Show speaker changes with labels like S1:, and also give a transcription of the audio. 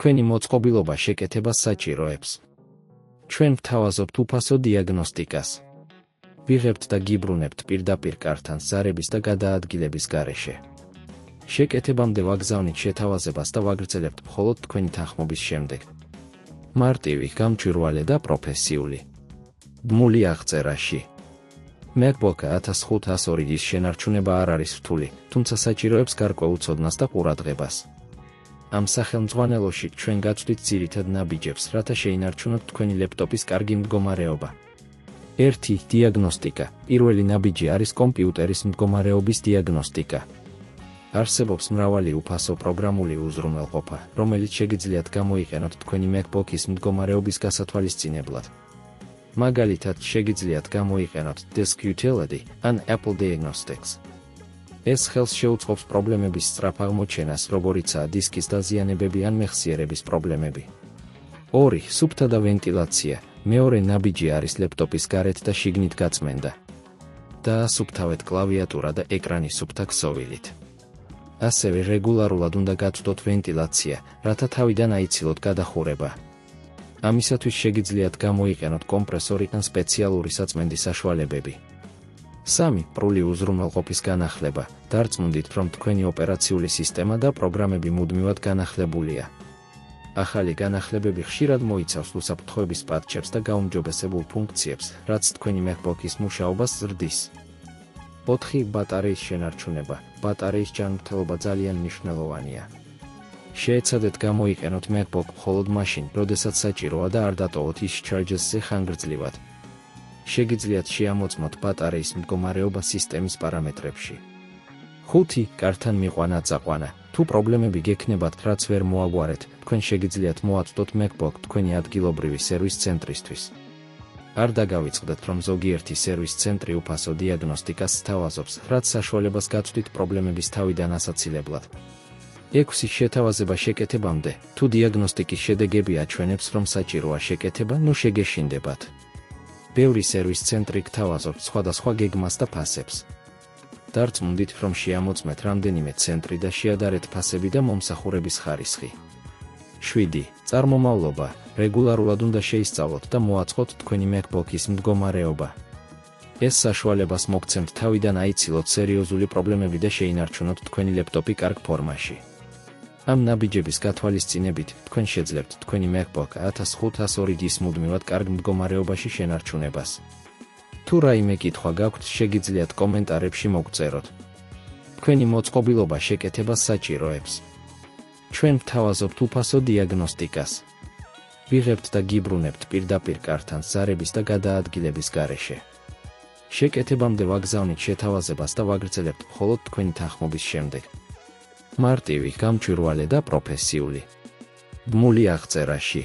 S1: თქვენი მოწყობილობა შეკეთებას საჭიროებს. ჩვენ ვთავაზობთ უფასო დიაგნოსტიკას. ვიღებთ და გიბრუნებთ პირდაპირ კართან ზარების და გადაადგილების გარეშე. შეკეთებამდე ვაგზავნით შეთავაზებას და ვაგრძელებთ მხოლოდ თქვენი თანხმობის შემდეგ. მარტივი, გამჭვირვალე და პროფესიული. ბმული აღწერაში. MacBook 1502-ის შენარჩუნება არ არის რთული, თუმცა საჭიროებს გარკვეულ ცოდნას და ყურადღებას. ამ სახელმძღვანელოში ჩვენ გაწვდით ძირითად ნაბიჯებს, რათა შეინარჩუნოთ თქვენი ლეპტოპის კარგი მდგომარეობა. 1. დიაგნოსტიკა. პირველი ნაბიჯი არის კომპიუტერის მდგომარეობის დიაგნოსტიკა. არსებობს მრავალი უფასო პროგრამული უზრუნველყოფა, რომელიც შეგიძლიათ გამოიყენოთ თქვენი MacBook-ის მდგომარეობის გასათვალისწინებლად. მაგალითად, შეგიძლიათ გამოიყენოთ Disk Utility ან Apple Diagnostics. ეს ხელს შეუწყობს პრობლემების სწრაფ აღმოჩენას, როგორიცაა დისკის დაზიანებები ან მეხსიერების პრობლემები. 2. სუფთა და ვენტილაცია. მეორე ნაბიჯი არის ლეპტოპის გარეთ და შიგნით გაწმენდა. დაასუფთავეთ კლავიატურა და ეკრანი სუფთა ქსოვილით. ასევე რეგულარულად უნდა გაწვდოთ ვენტილაცია, რათა თავიდან აიცილოთ გადახურება. ამისათვის შეგიძლიათ გამოიყენოთ კომპრესორი ან სპეციალური საწმენდის საშუალებები. 3. პრული უზრუნველყოფის განახლება. დარწმუნდით, რომ თქვენი ოპერაციული სისტემა და პროგრამები მუდმივად განახლებულია. ახალი განახლებები ხშირად მოიცავს უსაფრთხოების პატჩებს და გაუმჯობესებულ ფუნქციებს, რაც თქვენი MacBook-ის მუშაობას ზრდის. 4. ბატარეის შენარჩუნება. ბატარეის ჯანმრთელობა ძალიან მნიშვნელოვანია. შეეცადეთ გამოიყენოთ MacBook მხოლოდ მაშინ, როდესაც საჭიროა და არ დატოვოთ ის charges-ზე ხანგრძლივად. შეგიძლიათ შეამოწმოთ ბატარეის მდგომარეობა სისტემის პარამეტრებში. 5. კართან მიყვანა წაყვანა. თუ პრობლემები გექნებათ, რაც ვერ მოაგვარეთ, თქვენ შეგიძლიათ მოაწვდოთ MacBook თქვენი ადგილობრივი სერვის ცენტრისთვის. არ დაგავიწყდეთ, რომ ზოგიერთი სერვის ცენტრი უფასო დიაგნოსტიკას სთავაზობს, რაც საშუალებას გაწვდით პრობლემების თავიდან ასაცილებლად. 6. შეთავაზება შეკეთებამდე. თუ დიაგნოსტიკის შედეგები აჩვენებს, რომ საჭიროა შეკეთება, ნუ შეგეშინდებათ. ბევრი სერვის ცენტრი გთავაზობთ სხვადასხვა გეგმას და ფასებს. დარწმუნდით, რომ შეამოწმეთ რამდენიმე ცენტრი და შეადარეთ ფასები და მომსახურების ხარისხი. 7. წარმომავლობა. რეგულარულად უნდა შეისწავლოთ და მოაწყოთ თქვენი MacBook-ის მდგომარეობა. ეს საშუალებას მოგცემთ თავიდან აიცილოთ სერიოზული პრობლემები და შეინარჩუნოთ თქვენი ლეპტოპი კარგ ფორმაში. ამ ნაბიჯების გათვალისწინებით, თქვენ შეძლებთ თქვენი MacBook 1502-ის მუდმივად კარგ მდგომარეობაში შენარჩუნებას. თუ რაიმე კითხვა გაქვთ, შეგიძლიათ კომენტარებში მოგწეროთ. თქვენი მოწყობილობა შეკეთებას საჭიროებს. ჩვენ ვთავაზობთ უფასო დიაგნოსტიკას. ვიღებთ და გიბრუნებთ პირდაპირ კართან ზარების და გადაადგილების გარეშე. შეკეთებამდე ვაგზავნით შეთავაზებას და ვაგრძელებთ მხოლოდ თქვენი თანხმობის შემდეგ. მარტივი, გამჭვირვალე და პროფესიული. ბმული აღწერაში.